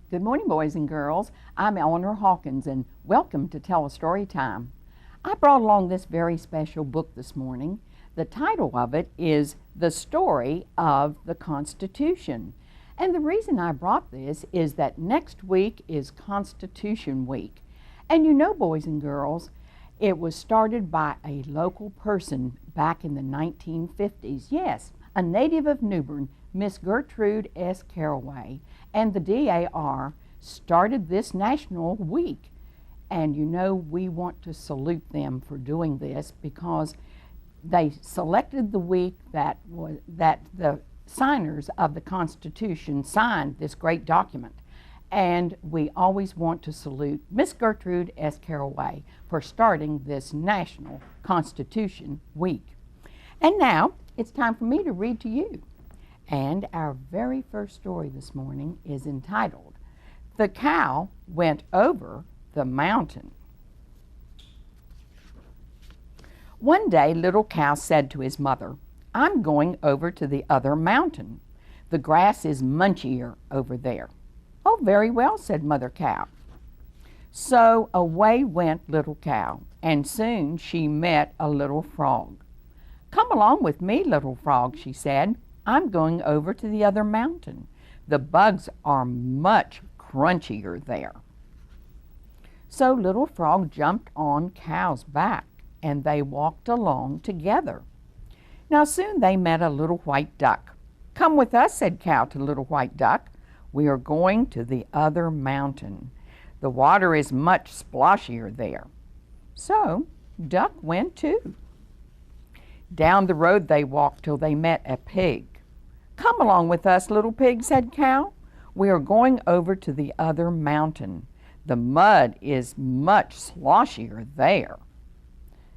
Good morning, boys and girls. I'm Eleanor Hawkins, and welcome to Telestory Time. I brought along this very special book this morning. The title of it is The Story of the Constitution. And the reason I brought this is that next week is Constitution Week. And you know, boys and girls, it was started by a local person back in the 1950s. Yes, a native of New Bern, Miss Gertrude S. Caraway, and the DAR started this national week. And you know, we want to salute them for doing this because they selected the week that the signers of the Constitution signed this great document. And we always want to salute Miss Gertrude S. Caraway for starting this National Constitution Week. And now it's time for me to read to you. And our very first story this morning is entitled, The Cow Went Over the Mountain. One day, Little Cow said to his mother, "I'm going over to the other mountain. The grass is munchier over there." "Oh, very well," said Mother Cow. So away went Little Cow, and soon she met a little frog. "Come along with me, Little Frog," she said. "I'm going over to the other mountain. The bugs are much crunchier there." So Little Frog jumped on Cow's back, and they walked along together. Now soon they met a little white duck. "Come with us," said Cow to Little White Duck. "We are going to the other mountain. The water is much splashier there." So Duck went too. Down the road they walked till they met a pig. "Come along with us, Little Pig," said Cow. "We are going over to the other mountain. The mud is much sloshier there."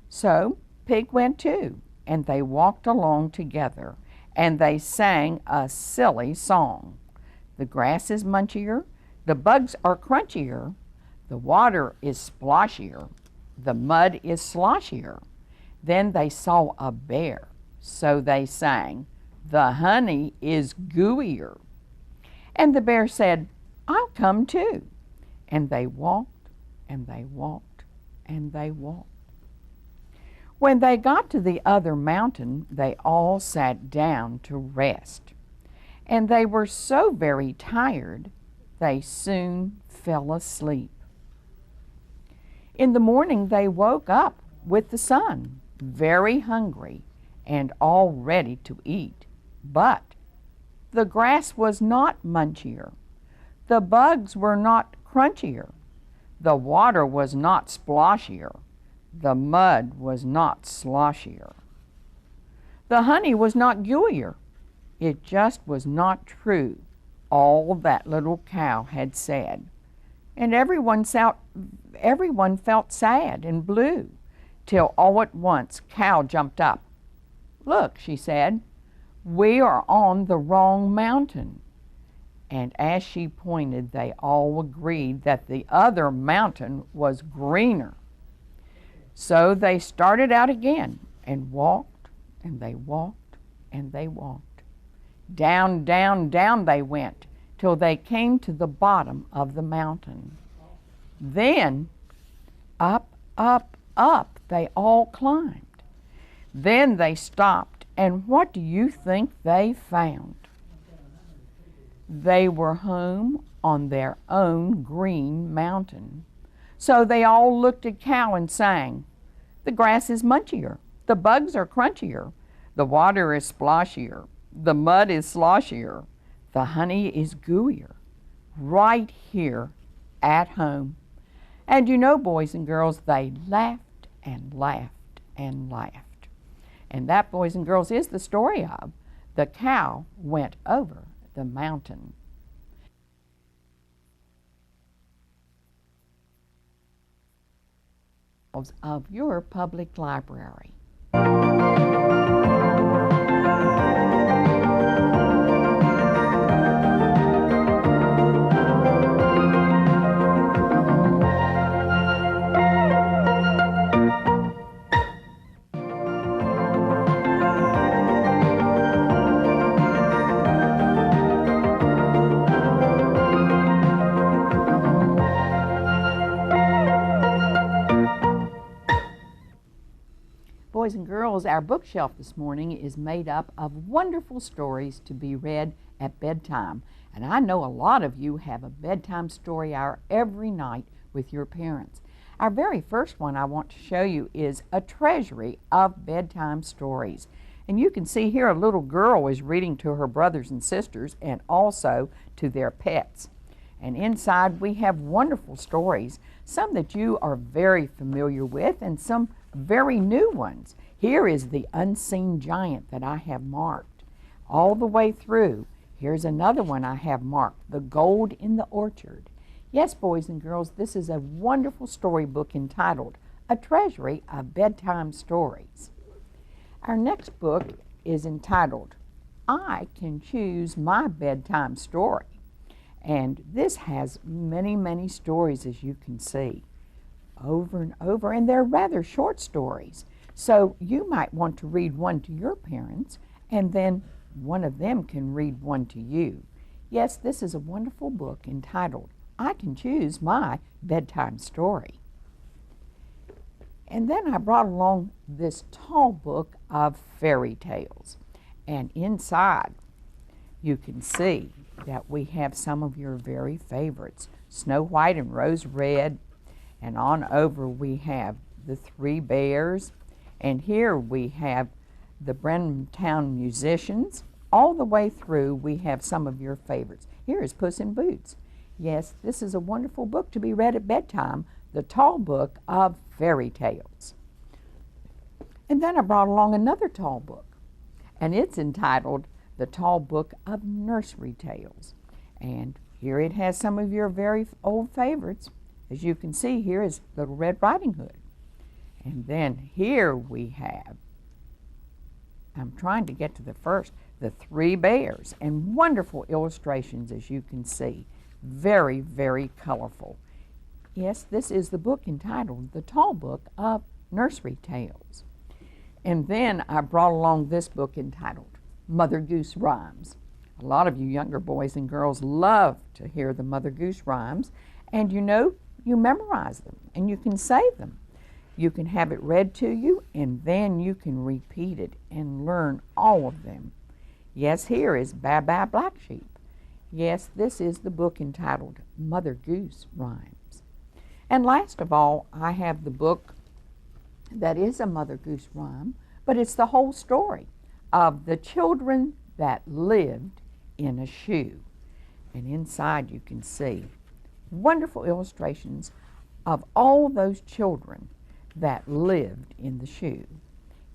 So Pig went too, and they walked along together, and they sang a silly song. "The grass is munchier, the bugs are crunchier, the water is splashier, the mud is sloshier." Then they saw a bear, so they sang, "The honey is gooier." And the bear said, "I'll come too." And they walked, and they walked, and they walked. When they got to the other mountain, they all sat down to rest. And they were so very tired, they soon fell asleep. In the morning they woke up with the sun, very hungry and all ready to eat. But the grass was not munchier, the bugs were not crunchier, the water was not splashier, the mud was not sloshier, the honey was not gooier. It just was not true, all that Little Cow had said. And everyone felt sad and blue, till all at once Cow jumped up. "Look," she said, "we are on the wrong mountain." And as she pointed, they all agreed that the other mountain was greener. So they started out again and walked, and they walked, and they walked. Down, down, down they went, till they came to the bottom of the mountain. Then up, up, up they all climbed. Then they stopped, and what do you think they found? They were home on their own green mountain. So they all looked at Cow and sang, "The grass is munchier, the bugs are crunchier, the water is splashier, the mud is sloshier, the honey is gooier," right here at home. And you know, boys and girls, they laughed and laughed and laughed. And that, boys and girls, is the story of The Cow Went Over the Mountain. Of your public library. Girls, our bookshelf this morning is made up of wonderful stories to be read at bedtime. And I know a lot of you have a bedtime story hour every night with your parents. Our very first one I want to show you is a treasury of bedtime stories. And you can see here a little girl is reading to her brothers and sisters and also to their pets. And inside we have wonderful stories, some that you are very familiar with and some very new ones. Here is the unseen giant that I have marked all the way through. Here's another one I have marked, The Gold in the Orchard. Yes, boys and girls, this is a wonderful storybook entitled A Treasury of Bedtime Stories. Our next book is entitled I Can Choose My Bedtime Story. And this has many, many stories, as you can see, over and over, and they're rather short stories. So you might want to read one to your parents, and then one of them can read one to you. Yes, this is a wonderful book entitled I Can Choose My Bedtime Story. And then I brought along this tall book of fairy tales. And inside you can see that we have some of your very favorites, Snow White and Rose Red, and on over we have the Three Bears, and here we have the Brentown Musicians. All the way through we have some of your favorites. Here is Puss in Boots. Yes, this is a wonderful book to be read at bedtime, the tall book of fairy tales. And then I brought along another tall book, and it's entitled The Tall Book of Nursery Tales. And here it has some of your very old favorites. As you can see, here is Little Red Riding Hood. And then here we have, I'm trying to get to the first, the Three Bears, and wonderful illustrations, as you can see. Very, very colorful. Yes, this is the book entitled The Tall Book of Nursery Tales. And then I brought along this book entitled Mother Goose Rhymes. A lot of you younger boys and girls love to hear the Mother Goose rhymes, and you know, you memorize them and you can say them. You can have it read to you, and then you can repeat it and learn all of them. Yes, here is Baa Baa Black Sheep. Yes, this is the book entitled Mother Goose Rhymes. And last of all, I have the book that is a Mother Goose rhyme, but it's the whole story of the children that lived in a shoe. And inside you can see wonderful illustrations of all those children that lived in the shoe.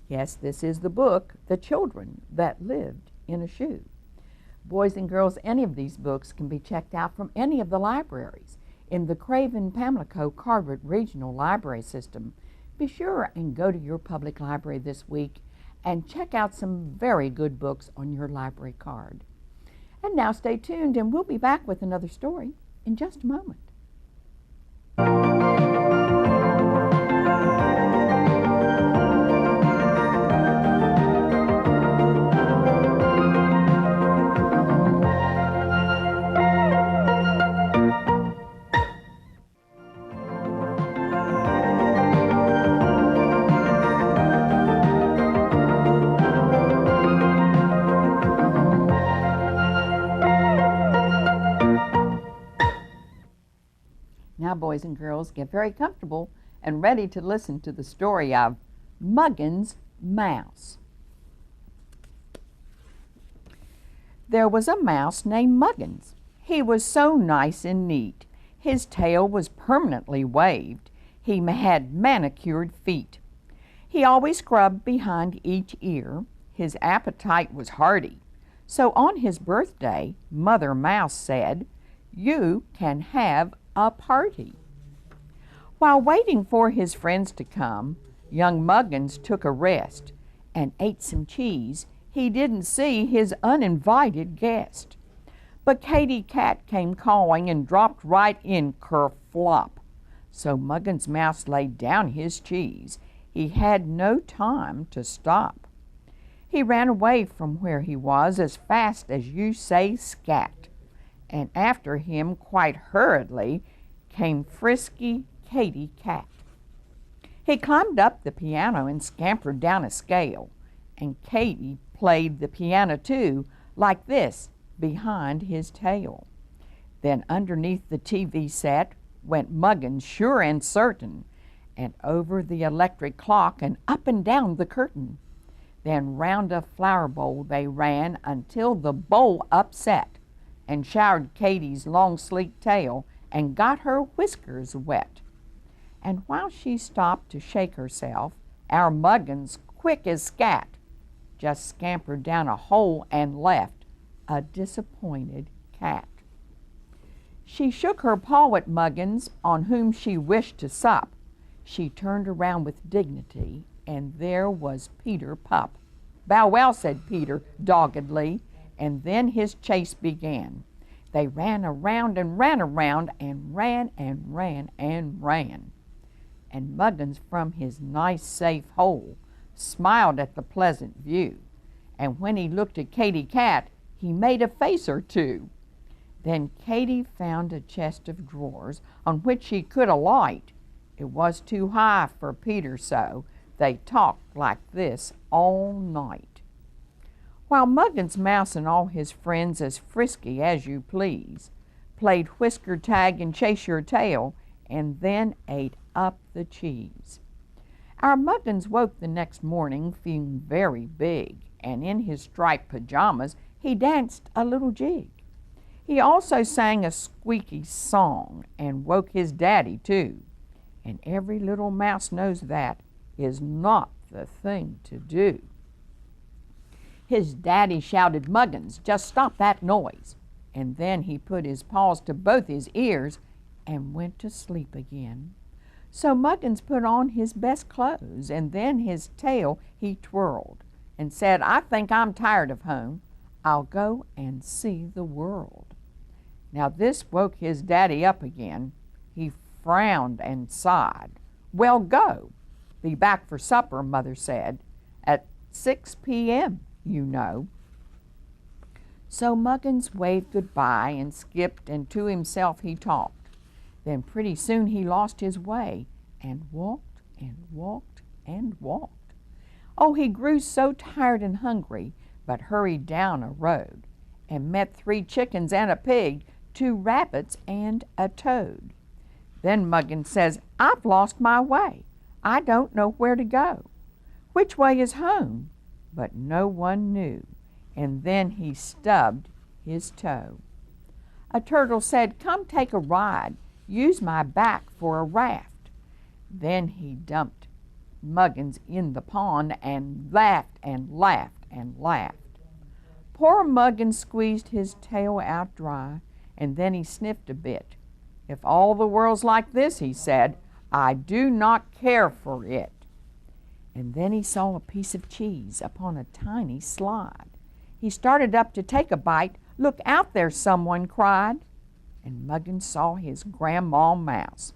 Yes, this is the book, The Children That Lived in a Shoe. Boys and girls, any of these books can be checked out from any of the libraries in the Craven-Pamlico Carteret Regional Library System. Be sure and go to your public library this week and check out some very good books on your library card. And now stay tuned, and we'll be back with another story in just a moment. Now, boys and girls, get very comfortable and ready to listen to the story of Muggin's Mouse. There was a mouse named Muggins. He was so nice and neat. His tail was permanently waved. He had manicured feet. He always scrubbed behind each ear. His appetite was hearty. So on his birthday, Mother Mouse said, "You can have a party." While waiting for his friends to come, young Muggins took a rest and ate some cheese. He didn't see his uninvited guest. But Katy Cat came calling and dropped right in kerflop. So Muggins Mouse laid down his cheese. He had no time to stop. He ran away from where he was as fast as you say scat. And after him, quite hurriedly, came frisky Katy Cat. He climbed up the piano and scampered down a scale, and Katy played the piano too, like this, behind his tail. Then underneath the TV set went Muggins sure and certain, and over the electric clock and up and down the curtain. Then round a flower bowl they ran until the bowl upset and showered Katy's long sleek tail and got her whiskers wet. And while she stopped to shake herself, our Muggins, quick as scat, just scampered down a hole and left a disappointed cat. She shook her paw at Muggins, on whom she wished to sup. She turned around with dignity, and there was Peter Pup. "Bow wow," said Peter doggedly, and then his chase began. They ran around and ran around and ran and ran and ran. And Muggins from his nice safe hole smiled at the pleasant view, and when he looked at Katy Cat, he made a face or two. Then Katy found a chest of drawers on which she could alight. It was too high for Peter, so they talked like this all night. While Muggins Mouse and all his friends, as frisky as you please, played whisker tag and chase your tail, and then ate up the cheese. Our Muggins woke the next morning feeling very big, and in his striped pajamas he danced a little jig. He also sang a squeaky song and woke his daddy too, and every little mouse knows that is not the thing to do. His daddy shouted, "Muggins, just stop that noise," and then he put his paws to both his ears and went to sleep again. So Muggins put on his best clothes, and then his tail he twirled and said, "I think I'm tired of home. I'll go and see the world." Now this woke his daddy up again. He frowned and sighed. "Well, go. Be back for supper," Mother said, "at 6 p.m., you know." So Muggins waved goodbye and skipped, and to himself he talked. Then pretty soon he lost his way and walked and walked and walked. Oh, he grew so tired and hungry, but hurried down a road and met 3 chickens and a pig, 2 rabbits and a toad. Then Muggins says, "I've lost my way. I don't know where to go. Which way is home?" But no one knew, and then he stubbed his toe. A turtle said, "Come take a ride. Use my back for a raft." Then he dumped Muggins in the pond and laughed and laughed and laughed. Poor Muggins squeezed his tail out dry, and then he sniffed a bit. "If all the world's like this," he said, "I do not care for it." And then he saw a piece of cheese upon a tiny slide. He started up to take a bite. "Look out there," someone cried. And Muggins saw his Grandma Mouse,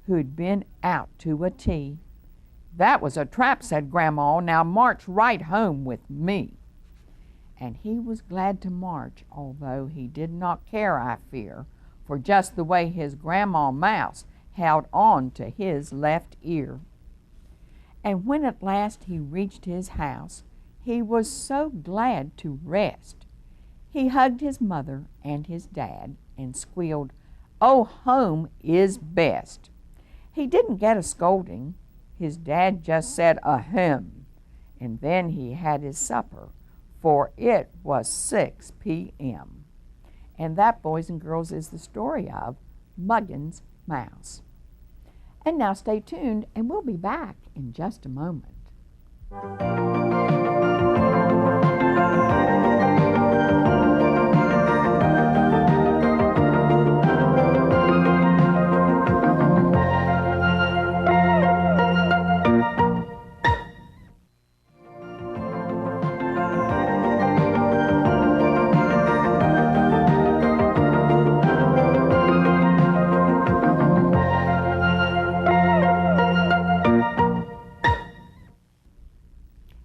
who'd been out to a tea. "That was a trap," said Grandma. "Now march right home with me." And he was glad to march, although he did not care, I fear, for just the way his Grandma Mouse held on to his left ear. And when at last he reached his house, he was so glad to rest. He hugged his mother and his dad and squealed, "Oh, home is best." He didn't get a scolding. His dad just said, "Ahem," and then he had his supper, for it was 6 p.m. And that, boys and girls, is the story of Muggins Mouse. And now stay tuned, and we'll be back in just a moment.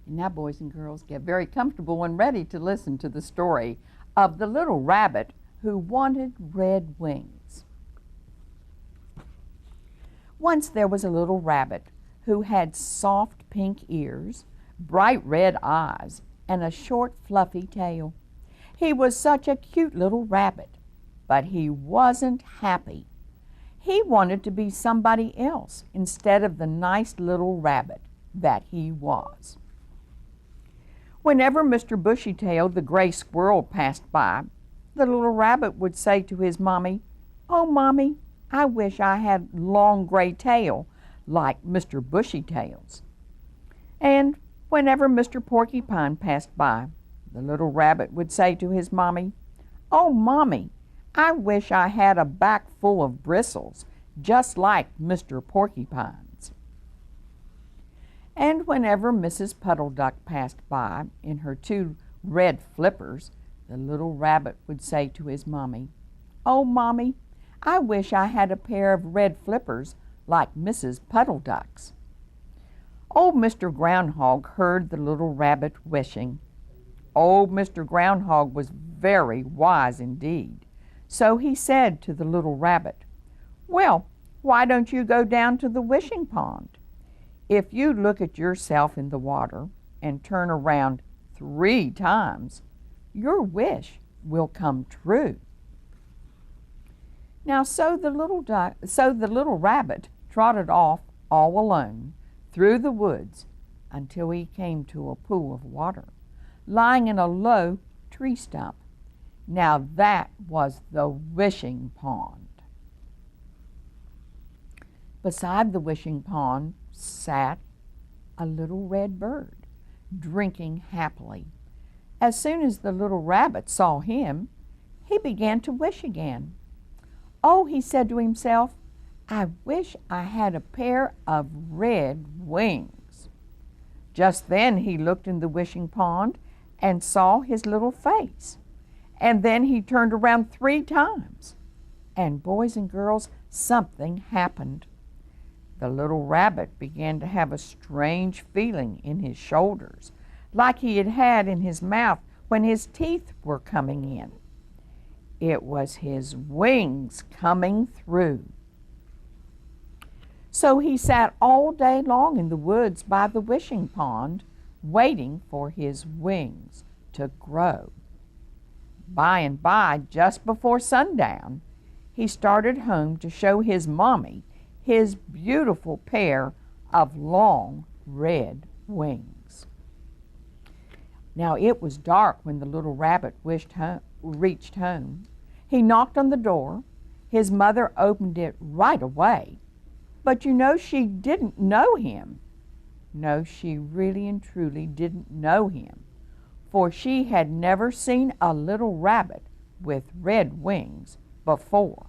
Now, boys and girls, get very comfortable and ready to listen to the story of the little rabbit who wanted red wings. Once there was a little rabbit who had soft pink ears, bright red eyes, and a short fluffy tail. He was such a cute little rabbit, but he wasn't happy. He wanted to be somebody else instead of the nice little rabbit that he was. Whenever Mr. Bushytail the gray squirrel passed by, the little rabbit would say to his mommy, "Oh, Mommy, I wish I had long gray tail like Mr. Bushytail's." And whenever Mr. Porcupine passed by, the little rabbit would say to his mommy, "Oh, Mommy, I wish I had a back full of bristles just like Mr. Porcupine's." And whenever Mrs. Puddle Duck passed by in her 2 red flippers, the little rabbit would say to his mommy, "Oh, Mommy, I wish I had a pair of red flippers like Mrs. Puddle Duck's." Old Mr. Groundhog heard the little rabbit wishing. Old Mr. Groundhog was very wise indeed, so he said to the little rabbit, "Well, why don't you go down to the wishing pond? If you look at yourself in the water and turn around 3 times, your wish will come true." Now so the little rabbit trotted off all alone through the woods until he came to a pool of water lying in a low tree stump. Now that was the wishing pond. Beside the wishing pond sat a little red bird, drinking happily. As soon as the little rabbit saw him, he began to wish again. "Oh," he said to himself, "I wish I had a pair of red wings." Just then he looked in the wishing pond and saw his little face. And then he turned around 3 times. And boys and girls, something happened. The little rabbit began to have a strange feeling in his shoulders, like he had had in his mouth when his teeth were coming in. It was his wings coming through. So he sat all day long in the woods by the wishing pond, waiting for his wings to grow. By and by, just before sundown, he started home to show his mommy his beautiful pair of long red wings. Now it was dark when the little rabbit reached home. He knocked on the door. His mother opened it right away. But you know, she didn't know him. No, she really and truly didn't know him, for she had never seen a little rabbit with red wings before.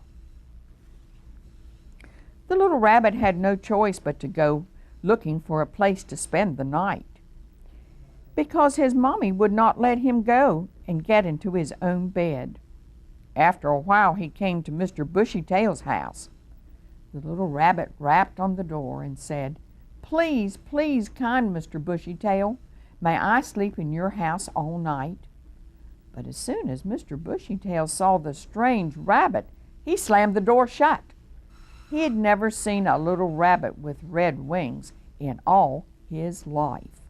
The little rabbit had no choice but to go looking for a place to spend the night, because his mommy would not let him go and get into his own bed. After a while he came to Mr. Bushytail's house. The little rabbit rapped on the door and said, "Please, please, kind Mr. Bushytail, may I sleep in your house all night?" But as soon as Mr. Bushytail saw the strange rabbit, he slammed the door shut. He had never seen a little rabbit with red wings in all his life.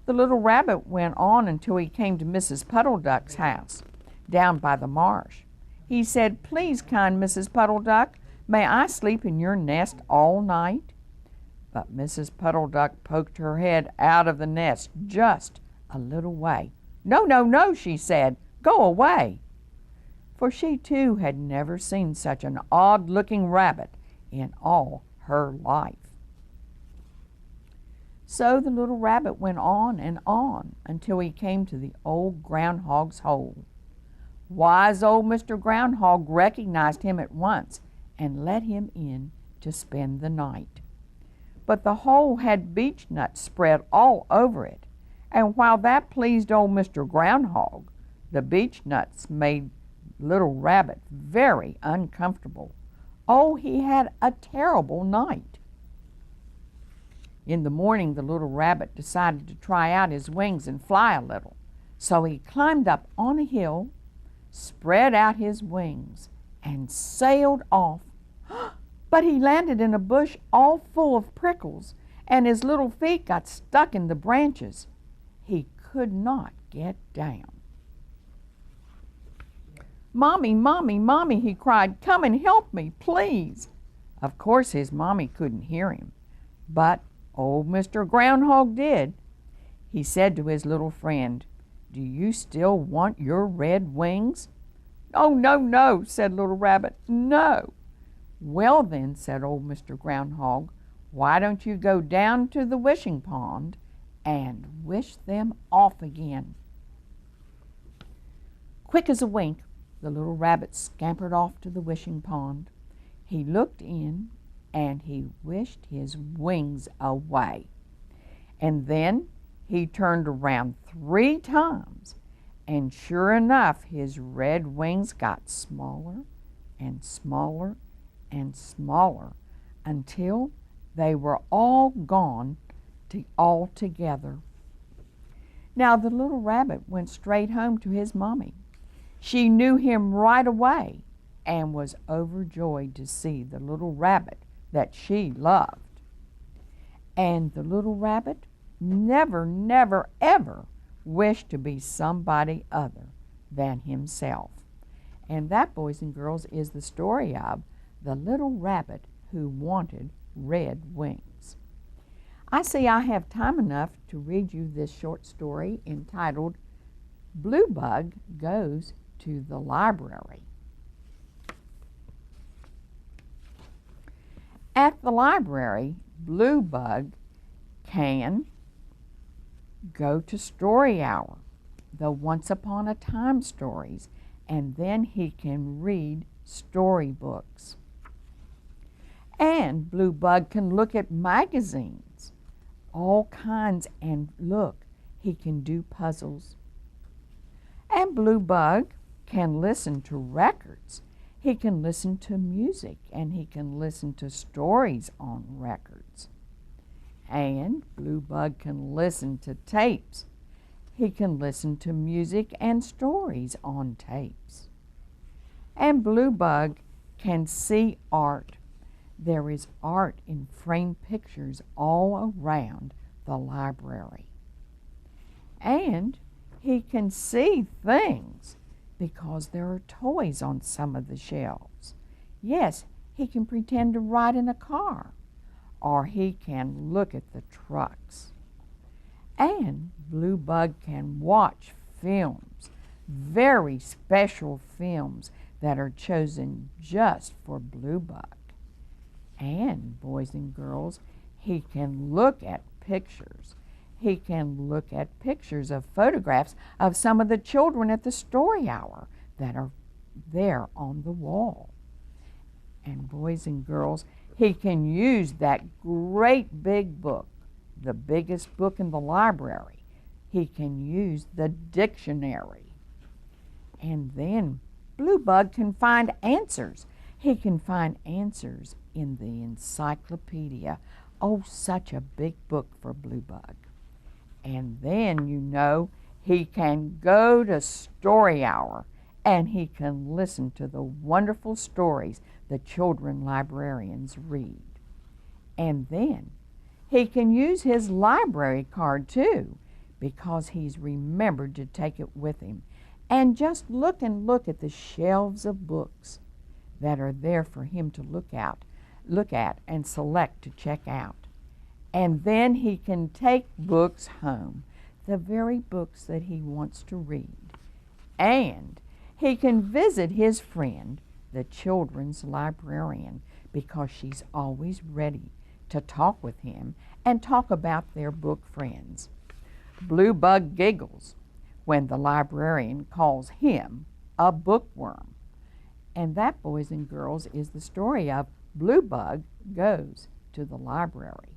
The little rabbit went on until he came to Mrs. Puddle Duck's house, down by the marsh. He said, "Please, kind Mrs. Puddle Duck, may I sleep in your nest all night?" But Mrs. Puddle Duck poked her head out of the nest just a little way. "No, no, no," she said, "go away." For she too had never seen such an odd-looking rabbit in all her life. So the little rabbit went on and on until he came to the old groundhog's hole. Wise old Mr. Groundhog recognized him at once and let him in to spend the night. But the hole had beech nuts spread all over it, and while that pleased old Mr. Groundhog, the beech nuts made little rabbit very uncomfortable. Oh, he had a terrible night. In the morning, the little rabbit decided to try out his wings and fly a little. So he climbed up on a hill, spread out his wings, and sailed off. But he landed in a bush all full of prickles, and his little feet got stuck in the branches. He could not get down. "Mommy, Mommy, Mommy," he cried, "come and help me, please." Of course his mommy couldn't hear him, but old Mr. Groundhog did. He said to his little friend, "Do you still want your red wings?" "Oh, no, no," said Little Rabbit, "no." "Well then," said old Mr. Groundhog, "why don't you go down to the wishing pond and wish them off again?" Quick as a wink, the little rabbit scampered off to the wishing pond. He looked in and he wished his wings away. And then he turned around 3 times, and sure enough, his red wings got smaller and smaller and smaller until they were all gone altogether. Now the little rabbit went straight home to his mommy. She knew him right away and was overjoyed to see the little rabbit that she loved. And the little rabbit never, never, ever wished to be somebody other than himself. And that, boys and girls, is the story of the little rabbit who wanted red wings. I see I have time enough to read you this short story entitled Blue Bug Goes to the Library. At the library, Blue Bug can go to story hour, the Once Upon a Time stories, and then he can read storybooks. And Blue Bug can look at magazines, all kinds, and look, he can do puzzles. And Blue Bug can listen to records. He can listen to music, and he can listen to stories on records. And Blue Bug can listen to tapes. He can listen to music and stories on tapes. And Blue Bug can see art. There is art in framed pictures all around the library. And he can see things because there are toys on some of the shelves. Yes, he can pretend to ride in a car, or he can look at the trucks. And Blue Bug can watch films, very special films that are chosen just for Blue Bug. And, boys and girls, he can look at pictures. He can look at pictures of photographs of some of the children at the story hour that are there on the wall. And, boys and girls, he can use that great big book, the biggest book in the library. He can use the dictionary. And then Blue Bug can find answers. He can find answers in the encyclopedia. Oh, such a big book for Blue Bug. And then, you know, he can go to story hour and he can listen to the wonderful stories the children librarians read. And then he can use his library card too, because he's remembered to take it with him, and just look at the shelves of books that are there for him to look at and select to check out. And then he can take books home, the very books that he wants to read. And he can visit his friend, the children's librarian, because she's always ready to talk with him and talk about their book friends. Blue Bug giggles when the librarian calls him a bookworm. And that, boys and girls, is the story of Blue Bug Goes to the Library.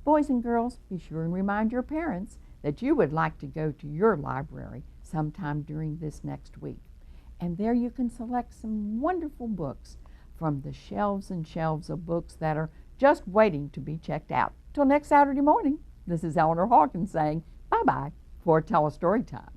Boys and girls, be sure and remind your parents that you would like to go to your library sometime during this next week. And there you can select some wonderful books from the shelves and shelves of books that are just waiting to be checked out. Till next Saturday morning, this is Eleanor Hawkins saying bye-bye for Telestory Time.